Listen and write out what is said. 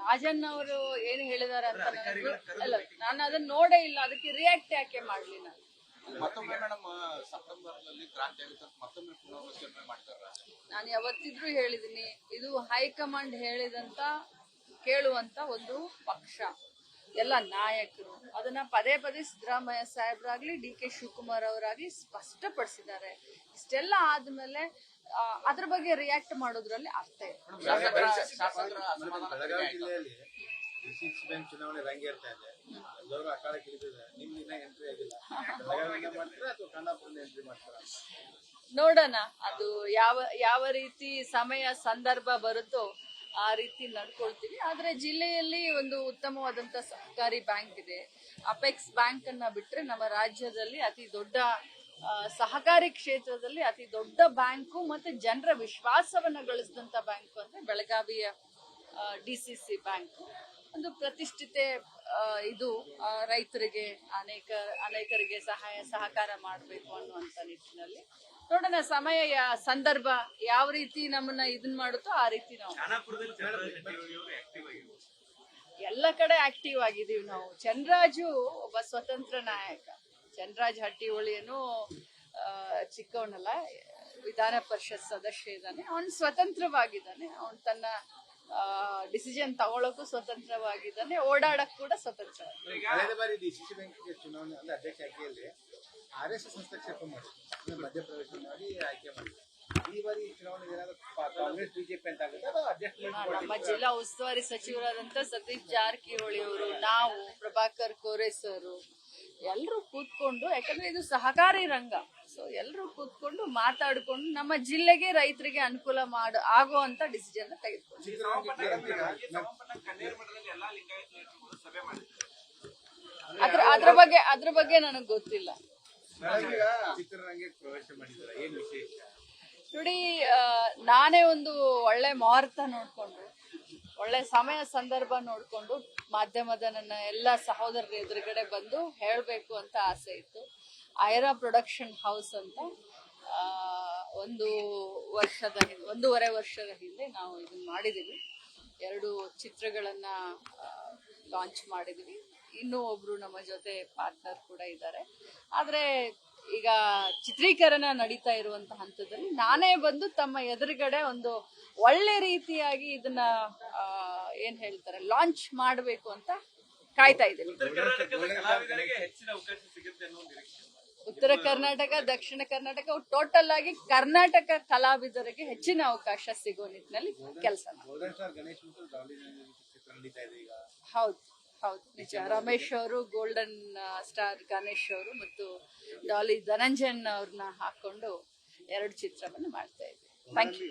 ರಾಜನ್ ಅವರು ಏನು ಹೇಳಿದಾರೆ ಅಂತ ಅಲ್ಲ, ನಾನು ಅದನ್ನ ನೋಡೇ ಇಲ್ಲ, ಅದಕ್ಕೆ ರಿಯಾಕ್ಟ್ ಯಾಕೆ ಮಾಡ್ಲಿ ನಾನು. ನಾನು ಯಾವತ್ತಿದ್ರೂ ಹೇಳಿದೀನಿ, ಇದು ಹೈಕಮಾಂಡ್ ಹೇಳಿದಂತ ಕೇಳುವಂತ ಒಂದು ಪಕ್ಷ, ಎಲ್ಲ ನಾಯಕರು ಅದನ್ನ ಪದೇ ಪದೇ ಸಿದ್ದರಾಮಯ್ಯ ಸಾಹೇಬ್ರಾಗ್ಲಿ DK ಶಿವಕುಮಾರ್ ಅವರಾಗ್ಲಿ ಸ್ಪಷ್ಟಪಡಿಸಿದ್ದಾರೆ. ಇಷ್ಟೆಲ್ಲ ಆದ್ಮೇಲೆ ಅದ್ರ ಬಗ್ಗೆ ರಿಯಾಕ್ಟ್ ಮಾಡೋದ್ರಲ್ಲಿ ಅರ್ಥ ಇದೆ. ಬೆಳಗಾವಿ ಜಿಲ್ಲೆಯಲ್ಲಿ ಬ್ಯಾಂಕ್ ಚುನಾವಣೆ ರಂಗೇರ್ತಾ ಇದೆ, ಎಲ್ಲರೂ ಅಖಾಡಕ್ಕೆ ಇಳಿದಿದ್ದಾರೆ. ನಿಮ್ಮಿನ ಎಂಟ್ರಿ ಆಗಿಲ್ಲ, ಬೆಳಗಾವಿಯಿಂದ ಮಾಡ್ತೀರಾ ಅಥವಾ ಖಾನಾಪುರದಿಂದ ಎಂಟ್ರಿ ಮಾಡ್ತೀರಾ? ನೋಡೋಣ, ಅದು ಯಾವ ರೀತಿ ಸಮಯ ಸಂದರ್ಭ ಬರುತ್ತೋ ಆ ರೀತಿ ನಡ್ಕೊಳ್ತೀವಿ. ಆದ್ರೆ ಜಿಲ್ಲೆಯಲ್ಲಿ ಒಂದು ಉತ್ತಮವಾದಂತ ಸಹಕಾರಿ ಬ್ಯಾಂಕ್ ಇದೆ. ಅಪೆಕ್ಸ್ ಬ್ಯಾಂಕ್ ಅನ್ನ ಬಿಟ್ರೆ ನಮ್ಮ ರಾಜ್ಯದಲ್ಲಿ ಅತಿ ದೊಡ್ಡ ಸಹಕಾರಿ ಕ್ಷೇತ್ರದಲ್ಲಿ ಅತಿ ದೊಡ್ಡ ಬ್ಯಾಂಕು ಮತ್ತೆ ಜನರ ವಿಶ್ವಾಸವನ್ನ ಗಳಿಸಿದಂತ ಬ್ಯಾಂಕು ಅಂದ್ರೆ ಬೆಳಗಾವಿಯ DCC ಬ್ಯಾಂಕ್. ಒಂದು ಪ್ರತಿಷ್ಠಿತೆ ಇದು ರೈತರಿಗೆ ಅನೇಕರಿಗೆ ಸಹಕಾರ ಮಾಡಬೇಕು ಅನ್ನುವಂತ ನಿಟ್ಟಿನಲ್ಲಿ ನೋಡೋಣ, ಸಮಯ ಸಂದರ್ಭ ಯಾವ ರೀತಿ ನಮ್ಮನ್ನ ಇದನ್ ಮಾಡುತ್ತೋ ಆ ರೀತಿ ನಾವು ಎಲ್ಲ ಕಡೆ ಆಕ್ಟಿವ್ ಆಗಿದೀವಿ. ನಾವು ಚಂದ್ರರಾಜು ಒಬ್ಬ ಸ್ವತಂತ್ರ ನಾಯಕ. ಚಂದ್ರರಾಜ್ ಹಟ್ಟಿಹೊಳಿಯನು ಚಿಕ್ಕವನಲ್ಲ, ವಿಧಾನ ಪರಿಷತ್ ಸದಸ್ಯ ಇದ್ದಾನೆ. ಅವನು ಸ್ವತಂತ್ರವಾಗಿದ್ದಾನೆ, ಅವನು ತನ್ನ ಡಿಸಿಷನ್ ತಗೊಳಕ್ಕೂ ಸ್ವತಂತ್ರವಾಗಿದ್ದಾನೆ, ಓಡಾಡಕ್ ಕೂಡ ಸ್ವತಂತ್ರ. ಕಳೆದ ಬಾರಿ DCC ಬ್ಯಾಂಕಿಗೆ ಚುನಾವಣೆ ಅಂದ್ರೆ ಅಧ್ಯಕ್ಷ ಆಯ್ಕೆಯಲ್ಲಿ RSS ಹಸ್ತಕ್ಷೇಪ ಮಾಡಿ ಮಧ್ಯಪ್ರವೇಶ ಮಾಡಿ ಆಯ್ಕೆ ಮಾಡಿದ್ರು. ಈ ಬಾರಿ ಚುನಾವಣೆ ಏನಾದ್ರು ಕಾಂಗ್ರೆಸ್ BJP ಅಂತ ಆಗುತ್ತೆ ಅಥವಾ ಅಡ್ಜಸ್ಟ್ಮೆಂಟ್? ನಮ್ಮ ಜಿಲ್ಲಾ ಉಸ್ತುವಾರಿ ಸಚಿವರಾದಂತ ಸತೀಶ್ ಜಾರಕಿಹೊಳಿ ಅವರು, ನಾವು, ಪ್ರಭಾಕರ್ ಕೋರೆ ಸರ್ ಎಲ್ಲರೂ ಕೂತ್ಕೊಂಡು, ಯಾಕಂದ್ರೆ ಇದು ಸಹಕಾರಿ ರಂಗ, ಸೊ ಎಲ್ಲರೂ ಕೂತ್ಕೊಂಡು ಮಾತಾಡ್ಕೊಂಡು ನಮ್ಮ ಜಿಲ್ಲೆಗೆ ರೈತರಿಗೆ ಅನುಕೂಲ ಆಗುವಂತ ಡಿಸಿಷನ್ ತೆಗೆದುಕೊಂಡು ಅದ್ರ ಬಗ್ಗೆ ನನಗೆ ಗೊತ್ತಿಲ್ಲ. ನೋಡಿ, ನಾನೇ ಒಂದು ಒಳ್ಳೆ ಮುಹೂರ್ತ ನೋಡ್ಕೊಂಡು, ಒಳ್ಳೆ ಸಮಯ ಸಂದರ್ಭ ನೋಡ್ಕೊಂಡು ಮಾಧ್ಯಮದ ನನ್ನ ಎಲ್ಲ ಸಹೋದರರ ಎದುರುಗಡೆ ಬಂದು ಹೇಳಬೇಕು ಅಂತ ಆಸೆ ಇತ್ತು. ಐರಾ ಪ್ರೊಡಕ್ಷನ್ ಹೌಸ್ ಅಂತ ಒಂದೂವರೆ ವರ್ಷದ ಹಿಂದೆ ನಾವು ಇದನ್ನ ಮಾಡಿದೀವಿ. 2 ಚಿತ್ರಗಳನ್ನ ಲಾಂಚ್ ಮಾಡಿದೀವಿ. ಇನ್ನೂ ಒಬ್ರು ನಮ್ಮ ಜೊತೆ ಪಾರ್ಟ್ನರ್ ಕೂಡ ಇದ್ದಾರೆ. ಆದ್ರೆ ಈಗ ಚಿತ್ರೀಕರಣ ನಡೀತಾ ಇರುವಂತ ಹಂತದಲ್ಲಿ ನಾನೇ ಬಂದು ತಮ್ಮ ಎದುರುಗಡೆ ಒಂದು ಒಳ್ಳೆ ರೀತಿಯಾಗಿ ಇದನ್ನ ಏನ್ ಹೇಳ್ತಾರೆ ಲಾಂಚ್ ಮಾಡಬೇಕು ಅಂತ ಕಾಯ್ತಾ ಇದ್ದೀನಿ. ಉತ್ತರ ಕರ್ನಾಟಕ, ದಕ್ಷಿಣ ಕರ್ನಾಟಕ, ಟೋಟಲ್ ಆಗಿ ಕರ್ನಾಟಕ ಕಲಾವಿದರಿಗೆ ಹೆಚ್ಚಿನ ಅವಕಾಶ ಸಿಗೋ ನಿಟ್ಟಿನಲ್ಲಿ ಕೆಲಸ. ಹೌದು ಹೌದು, ನಿಜ. ರಮೇಶ್ ಅವರು, ಗೋಲ್ಡನ್ ಸ್ಟಾರ್ ಗಣೇಶ್ ಅವರು ಮತ್ತು ಡಾಲಿ ಧನಂಜಯನ್ ಅವ್ರನ್ನ ಹಾಕೊಂಡು 2 ಚಿತ್ರವನ್ನು ಮಾಡ್ತಾ ಇದ್ದೀವಿ. Thank you.